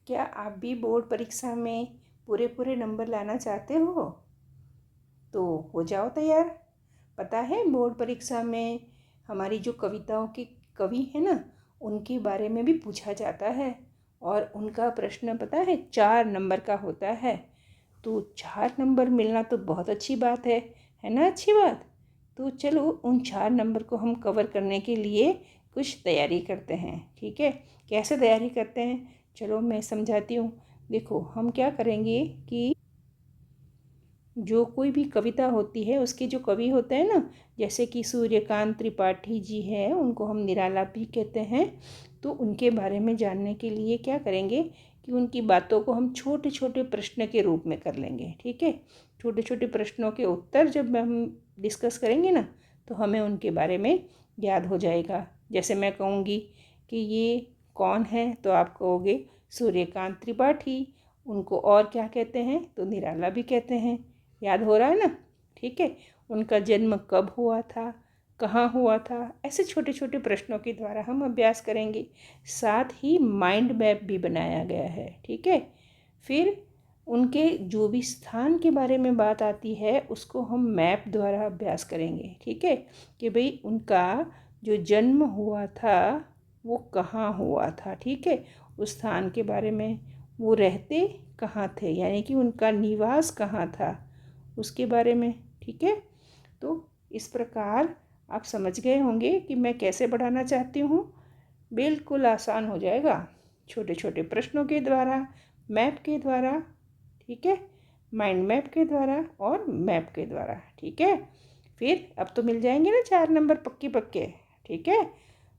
क्या आप भी बोर्ड परीक्षा में पूरे पूरे नंबर लाना चाहते हो? तो हो जाओ तैयार। पता है बोर्ड परीक्षा में हमारी जो कविताओं के कवि हैं ना, उनके बारे में भी पूछा जाता है। और उनका प्रश्न पता है 4 नंबर का होता है। तो 4 नंबर मिलना तो बहुत अच्छी बात है ना? अच्छी बात। तो चलो उन 4 नंबर को हम कवर करने के लिए कुछ तैयारी करते हैं। ठीक है, कैसे तैयारी करते हैं चलो मैं समझाती हूँ। देखो हम क्या करेंगे कि जो कोई भी कविता होती है उसके जो कवि होते हैं ना, जैसे कि सूर्यकांत त्रिपाठी जी है, उनको हम निराला भी कहते हैं। तो उनके बारे में जानने के लिए क्या करेंगे कि उनकी बातों को हम छोटे छोटे प्रश्न के रूप में कर लेंगे। ठीक है, छोटे छोटे प्रश्नों के उत्तर जब हम डिस्कस करेंगे ना, तो हमें उनके बारे में याद हो जाएगा। जैसे मैं कहूँगी कि ये कौन है, तो आप कहोगे सूर्यकांत त्रिपाठी। उनको और क्या कहते हैं, तो निराला भी कहते हैं। याद हो रहा है ना? ठीक है, उनका जन्म कब हुआ था, कहाँ हुआ था, ऐसे छोटे छोटे प्रश्नों के द्वारा हम अभ्यास करेंगे। साथ ही माइंड मैप भी बनाया गया है। ठीक है, फिर उनके जो भी स्थान के बारे में बात आती है उसको हम मैप द्वारा अभ्यास करेंगे। ठीक है, कि भाई उनका जो जन्म हुआ था वो कहाँ हुआ था। ठीक है, उस स्थान के बारे में, वो रहते कहाँ थे, यानी कि उनका निवास कहाँ था, उसके बारे में। ठीक है, तो इस प्रकार आप समझ गए होंगे कि मैं कैसे बढ़ाना चाहती हूँ। बिल्कुल आसान हो जाएगा, छोटे छोटे प्रश्नों के द्वारा, मैप के द्वारा। ठीक है, माइंड मैप के द्वारा और मैप के द्वारा। ठीक है, फिर अब तो मिल जाएंगे ना 4 नंबर पक्के पक्के। ठीक है,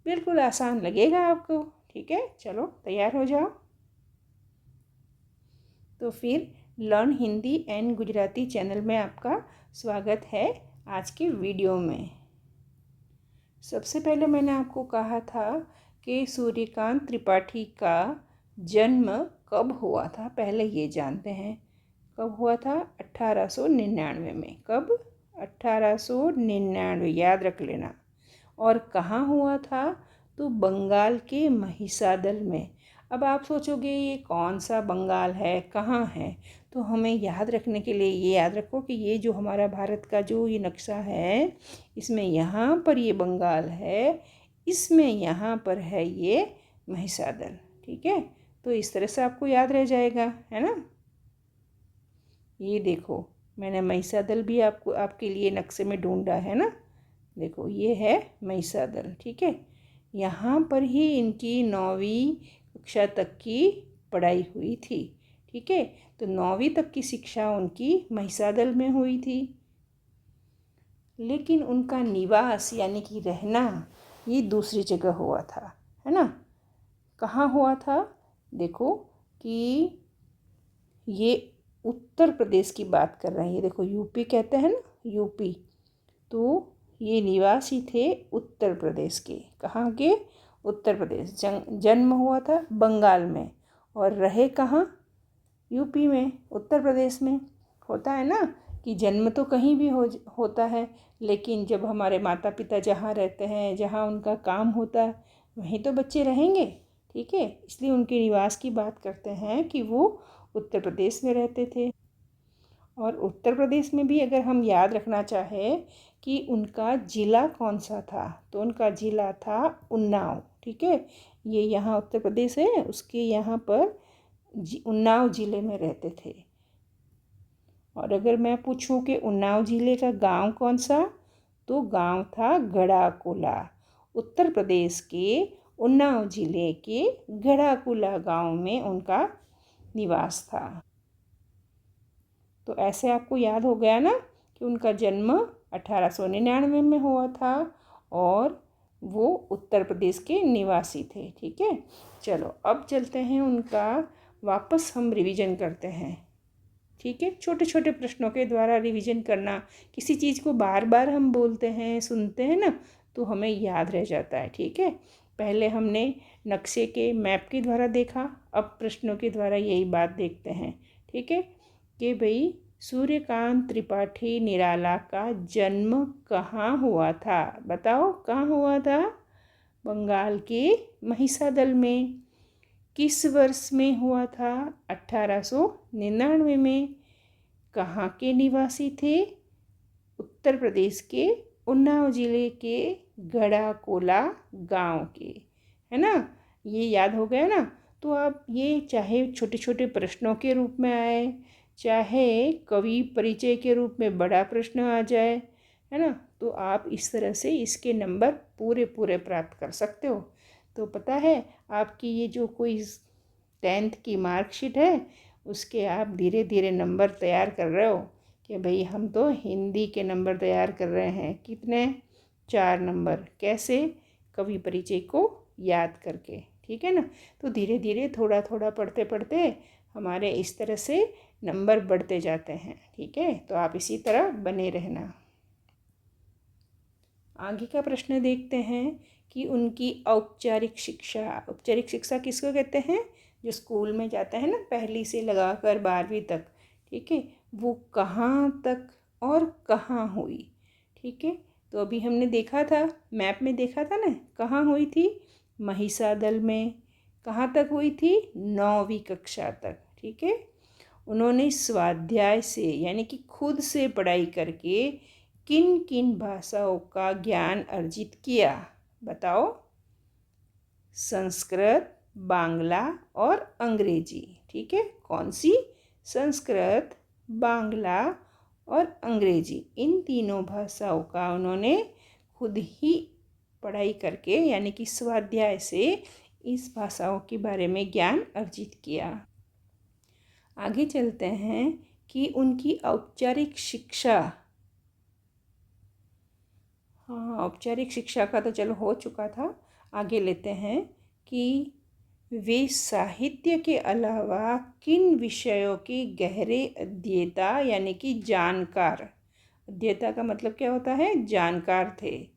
बिल्कुल आसान लगेगा आपको। ठीक है, चलो तैयार हो जाओ। तो फिर learn Hindi and Gujarati channel में आपका स्वागत है आज के वीडियो में। सबसे पहले मैंने आपको कहा था कि सूर्यकांत त्रिपाठी का जन्म कब हुआ था, पहले ये जानते हैं। कब हुआ था? 1899 में। कब? 1899, याद रख लेना। और कहाँ हुआ था? तो बंगाल के महिसादल में। अब आप सोचोगे ये कौन सा बंगाल है, कहाँ है? तो हमें याद रखने के लिए ये याद रखो कि ये जो हमारा भारत का जो ये नक्शा है, इसमें यहाँ पर ये बंगाल है, इसमें यहाँ पर है ये महिसादल। ठीक है, तो इस तरह से आपको याद रह जाएगा, है ना? ये देखो मैंने महिसादल भी आपके लिए नक्शे में ढूंढा है ना। देखो ये है महिसादल। ठीक है, यहाँ पर ही इनकी 9वीं कक्षा तक की पढ़ाई हुई थी। ठीक है, तो 9वीं तक की शिक्षा उनकी महिसादल में हुई थी। लेकिन उनका निवास यानी कि रहना ये दूसरी जगह हुआ था, है ना? कहाँ हुआ था? देखो कि ये उत्तर प्रदेश की बात कर रहे हैं। ये देखो यूपी कहते हैं ना, यूपी। तो ये निवासी थे उत्तर प्रदेश के। कहाँ के? उत्तर प्रदेश। जन्म हुआ था बंगाल में और रहे कहाँ? यूपी में, उत्तर प्रदेश में। होता है ना कि जन्म तो कहीं भी होता है, लेकिन जब हमारे माता पिता जहाँ रहते हैं, जहाँ उनका काम होता है, वहीं तो बच्चे रहेंगे। ठीक है, इसलिए उनके निवास की बात करते हैं कि वो उत्तर प्रदेश में रहते थे। और उत्तर प्रदेश में भी अगर हम याद रखना चाहें कि उनका ज़िला कौन सा था, तो उनका ज़िला था उन्नाव। ठीक है, ये यहाँ उत्तर प्रदेश है, उसके यहाँ पर उन्नाव ज़िले में रहते थे। और अगर मैं पूछूं कि उन्नाव ज़िले का गांव कौन सा, तो गांव था गढ़ाकोला। उत्तर प्रदेश के उन्नाव ज़िले के गढ़ाकोला गांव में उनका निवास था। तो ऐसे आपको याद हो गया ना कि उनका जन्म 1899 में हुआ था और वो उत्तर प्रदेश के निवासी थे। ठीक है, चलो अब चलते हैं उनका, वापस हम रिवीजन करते हैं। ठीक है, छोटे छोटे प्रश्नों के द्वारा रिवीजन करना, किसी चीज़ को बार बार हम बोलते हैं, सुनते हैं ना, तो हमें याद रह जाता है। ठीक है, पहले हमने नक्शे के मैप के द्वारा देखा, अब प्रश्नों के द्वारा यही बात देखते हैं। ठीक है, कि भाई सूर्यकांत त्रिपाठी निराला का जन्म कहाँ हुआ था? बताओ कहाँ हुआ था? बंगाल के महिसादल में। किस वर्ष में हुआ था? 1899 में। कहाँ के निवासी थे? उत्तर प्रदेश के उन्नाव जिले के गढ़ाकोला गांव के, है ना। ये याद हो गया ना। तो आप ये चाहे छोटे छोटे प्रश्नों के रूप में आए, चाहे कवि परिचय के रूप में बड़ा प्रश्न आ जाए, है ना, तो आप इस तरह से इसके नंबर पूरे पूरे प्राप्त कर सकते हो। तो पता है आपकी ये जो कोई 10th की मार्कशीट है उसके आप धीरे धीरे नंबर तैयार कर रहे हो कि भाई हम तो हिंदी के नंबर तैयार कर रहे हैं। कितने? 4 नंबर। कैसे? कवि परिचय को याद करके, ठीक है ना। तो धीरे धीरे थोड़ा थोड़ा पढ़ते पढ़ते हमारे इस तरह से नंबर बढ़ते जाते हैं, ठीक है। तो आप इसी तरह बने रहना। आगे का प्रश्न देखते हैं कि उनकी औपचारिक शिक्षा किसको कहते हैं? जो स्कूल में जाता है ना, पहली से लगाकर 12वीं तक, ठीक है, वो कहाँ तक और कहाँ हुई? ठीक है, तो अभी हमने देखा था, मैप में देखा था ना, कहाँ हुई थी? महिसादल में। कहाँ तक हुई थी? 9वीं कक्षा तक, ठीक है। उन्होंने स्वाध्याय से यानी कि खुद से पढ़ाई करके किन किन भाषाओं का ज्ञान अर्जित किया? बताओ। संस्कृत, बांग्ला और अंग्रेजी, ठीक है। कौन सी? संस्कृत, बांग्ला और अंग्रेजी, इन तीनों भाषाओं का उन्होंने खुद ही पढ़ाई करके यानी कि स्वाध्याय से इस भाषाओं के बारे में ज्ञान अर्जित किया। आगे चलते हैं कि उनकी औपचारिक शिक्षा, हाँ औपचारिक शिक्षा का तो चलो हो चुका था। आगे लेते हैं कि वे साहित्य के अलावा किन विषयों के गहरे अध्येता यानी कि जानकार, अध्येता का मतलब क्या होता है? जानकार थे।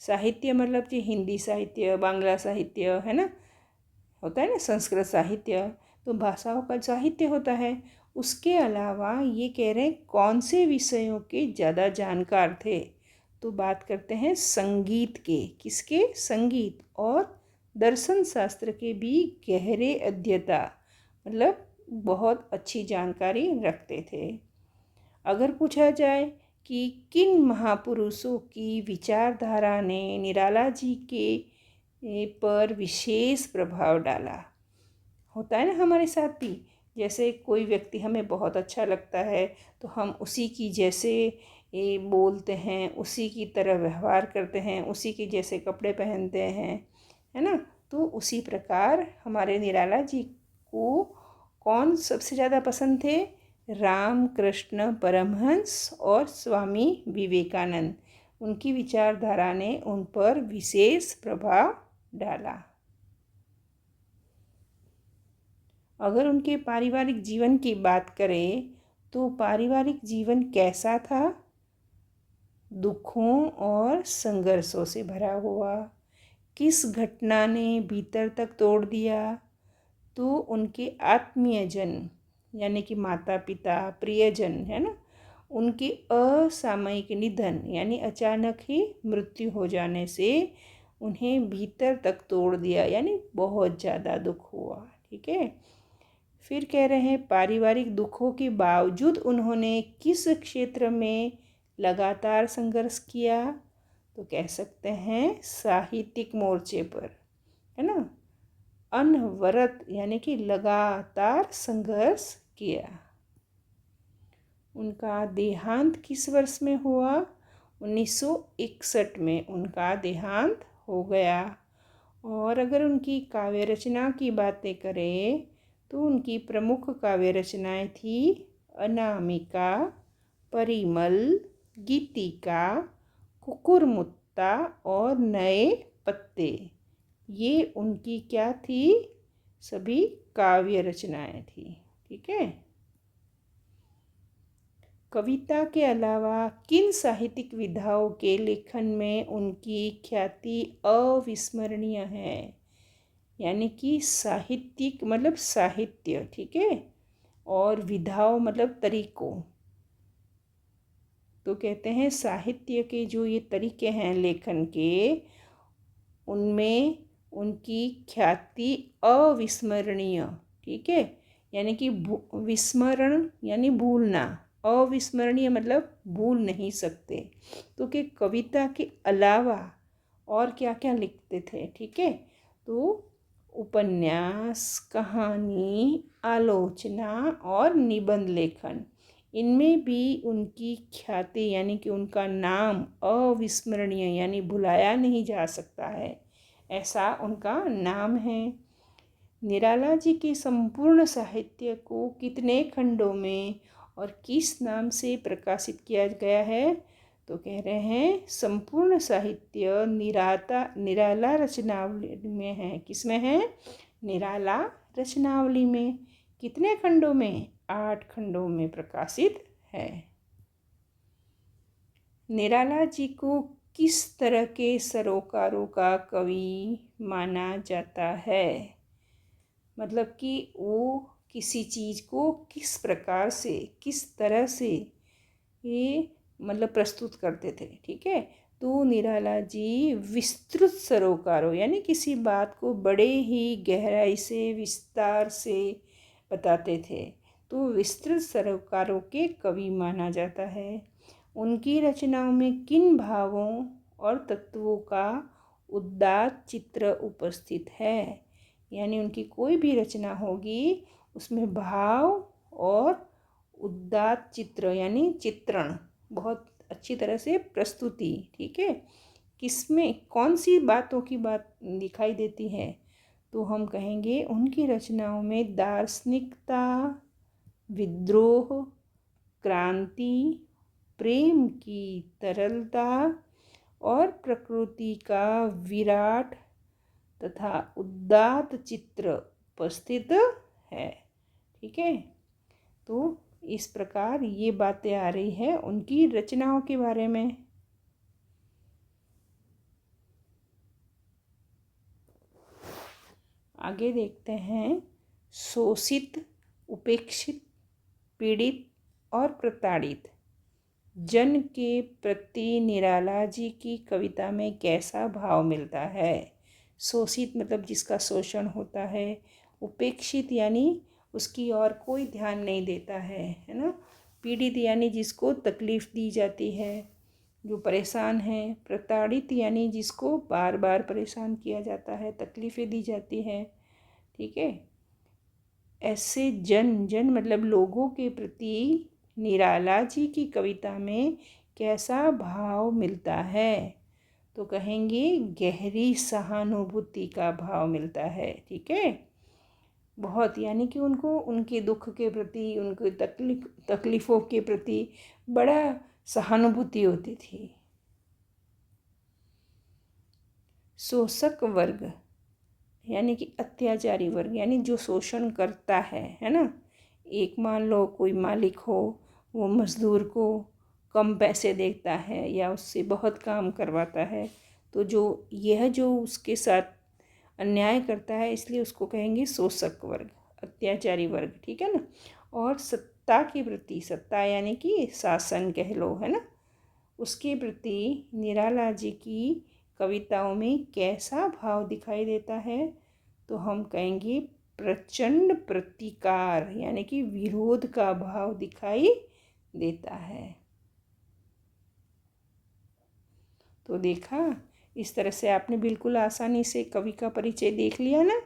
साहित्य मतलब कि हिंदी साहित्य, बांग्ला साहित्य, है ना, होता है ना, संस्कृत साहित्य, तो भाषाओं का साहित्य होता है। उसके अलावा ये कह रहे हैं कौन से विषयों के ज़्यादा जानकार थे? तो बात करते हैं संगीत के। किसके? संगीत और दर्शन शास्त्र के भी गहरे अध्येता, मतलब बहुत अच्छी जानकारी रखते थे। अगर पूछा जाए कि किन महापुरुषों की विचारधारा ने निराला जी के पर विशेष प्रभाव डाला? होता है ना हमारे साथ भी, जैसे कोई व्यक्ति हमें बहुत अच्छा लगता है तो हम उसी की जैसे बोलते हैं, उसी की तरह व्यवहार करते हैं, उसी के जैसे कपड़े पहनते हैं, है ना। तो उसी प्रकार हमारे निराला जी को कौन सबसे ज़्यादा पसंद थे? रामकृष्ण परमहंस और स्वामी विवेकानंद। उनकी विचारधारा ने उन पर विशेष प्रभाव डाला। अगर उनके पारिवारिक जीवन की बात करें तो पारिवारिक जीवन कैसा था? दुखों और संघर्षों से भरा हुआ। किस घटना ने भीतर तक तोड़ दिया? तो उनके आत्मीयजन यानी कि माता पिता, प्रियजन, है ना, उनके असामयिक निधन यानी अचानक ही मृत्यु हो जाने से उन्हें भीतर तक तोड़ दिया, यानी बहुत ज़्यादा दुख हुआ, ठीक है। फिर कह रहे हैं पारिवारिक दुखों के बावजूद उन्होंने किस क्षेत्र में लगातार संघर्ष किया? तो कह सकते हैं साहित्यिक मोर्चे पर, है ना, अनवरत यानी कि लगातार संघर्ष किया। उनका देहांत किस वर्ष में हुआ? 1961 में उनका देहांत हो गया। और अगर उनकी काव्य रचना की बातें करें तो उनकी प्रमुख काव्य रचनाएं थी अनामिका, परिमल, गीतिका, कुकुरमुत्ता और नए पत्ते। ये उनकी क्या थी? सभी काव्य रचनाएं थी, ठीक है। कविता के अलावा किन साहित्यिक विधाओं के लेखन में उनकी ख्याति अविस्मरणीय है? यानी कि साहित्यिक मतलब साहित्य, ठीक है, और विधाओं मतलब तरीकों। तो कहते हैं साहित्य के जो ये तरीके हैं लेखन के, उनमें उनकी ख्याति अविस्मरणीय। ठीक है, यानी कि विस्मरण यानी भूलना, अविस्मरणीय मतलब भूल नहीं सकते। तो कि कविता के अलावा और क्या क्या लिखते थे। ठीक है, तो उपन्यास, कहानी, आलोचना और निबंध लेखन, इनमें भी उनकी ख्याति यानी कि उनका नाम अविस्मरणीय यानी भुलाया नहीं जा सकता है, ऐसा उनका नाम है। निराला जी के संपूर्ण साहित्य को कितने खंडों में और किस नाम से प्रकाशित किया गया है? तो कह रहे हैं संपूर्ण साहित्य निराला रचनावली में है। किस में है? निराला रचनावली में। कितने खंडों में? 8 खंडों में प्रकाशित है। निराला जी को किस तरह के सरोकारों का कवि माना जाता है? मतलब कि वो किसी चीज़ को किस प्रकार से, किस तरह से ये मतलब प्रस्तुत करते थे। ठीक है, तो निराला जी विस्तृत सरोकारों यानी किसी बात को बड़े ही गहराई से, विस्तार से बताते थे, तो विस्तृत सरोकारों के कवि माना जाता है। उनकी रचनाओं में किन भावों और तत्वों का उदात्त चित्र उपस्थित है? यानी उनकी कोई भी रचना होगी उसमें भाव और उदात्त चित्र यानी चित्रण, बहुत अच्छी तरह से प्रस्तुति। ठीक है, किसमें कौन सी बातों की बात दिखाई देती है? तो हम कहेंगे उनकी रचनाओं में दार्शनिकता, विद्रोह, क्रांति, प्रेम की तरलता और प्रकृति का विराट तथा उदात्त चित्र उपस्थित है। ठीक है, तो इस प्रकार ये बातें आ रही है उनकी रचनाओं के बारे में। आगे देखते हैं। शोषित, उपेक्षित, पीड़ित और प्रताड़ित जन के प्रति निराला जी की कविता में कैसा भाव मिलता है? शोषित मतलब जिसका शोषण होता है, उपेक्षित यानी उसकी और कोई ध्यान नहीं देता है ना, पीड़ित यानी जिसको तकलीफ़ दी जाती है, जो परेशान है, प्रताड़ित यानी जिसको बार बार परेशान किया जाता है, तकलीफ़ें दी जाती हैं। ठीक है, ऐसे जन मतलब लोगों के प्रति निराला जी की कविता में कैसा भाव मिलता है? तो कहेंगे गहरी सहानुभूति का भाव मिलता है। ठीक है, बहुत, यानी कि उनको उनके दुख के प्रति, उनके तकलीफ़ों के प्रति बड़ा सहानुभूति होती थी। शोषक वर्ग यानी कि अत्याचारी वर्ग यानी जो शोषण करता है ना। एक मान लो कोई मालिक हो, वो मज़दूर को कम पैसे देता है या उससे बहुत काम करवाता है, तो जो उसके साथ अन्याय करता है, इसलिए उसको कहेंगे शोषक वर्ग, अत्याचारी वर्ग। ठीक है ना। और सत्ता के प्रति, सत्ता यानी कि शासन कह लो, है ना, उसके प्रति निराला जी की कविताओं में कैसा भाव दिखाई देता है? तो हम कहेंगे प्रचंड प्रतिकार यानी कि विरोध का भाव दिखाई देता है। तो देखा, इस तरह से आपने बिल्कुल आसानी से कवि का परिचय देख लिया ना।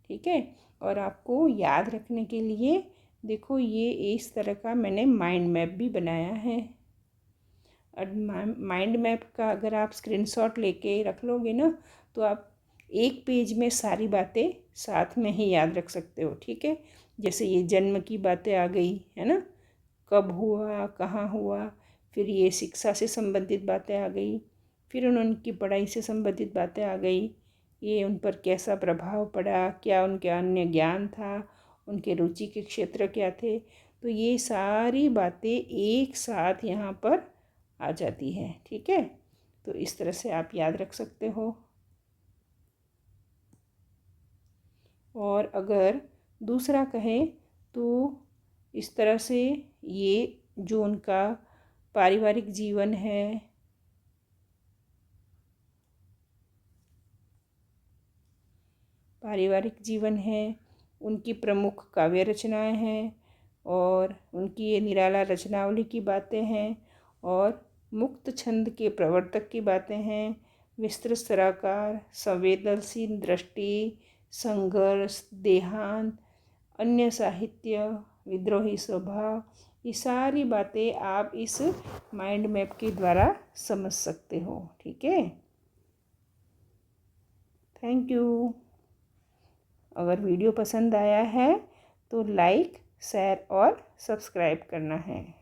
ठीक है, और आपको याद रखने के लिए देखो ये इस तरह का मैंने माइंड मैप भी बनाया है। और माइंड मैप का अगर आप स्क्रीनशॉट लेके रख लोगे ना, तो आप एक पेज में सारी बातें साथ में ही याद रख सकते हो। ठीक है, जैसे ये जन्म की बातें आ गई है ना, कब हुआ, कहाँ हुआ, फिर ये शिक्षा से संबंधित बातें आ गई, फिर उनकी पढ़ाई से संबंधित बातें आ गई, ये उन पर कैसा प्रभाव पड़ा, क्या उनके अन्य ज्ञान था, उनके रुचि के क्षेत्र क्या थे, तो ये सारी बातें एक साथ यहाँ पर आ जाती है। ठीक है, तो इस तरह से आप याद रख सकते हो। और अगर दूसरा कहें तो इस तरह से ये जो उनका पारिवारिक जीवन है, पारिवारिक जीवन है, उनकी प्रमुख काव्य रचनाएं हैं और उनकी ये निराला रचनावली की बातें हैं और मुक्त छंद के प्रवर्तक की बातें हैं। विस्तृत सराकार, संवेदनशील दृष्टि, संघर्ष, देहांत, अन्य साहित्य, विद्रोही स्वभाव, ये सारी बातें आप इस माइंड मैप के द्वारा समझ सकते हो। ठीक है, थैंक यू। अगर वीडियो पसंद आया है तो लाइक, शेयर और सब्सक्राइब करना है।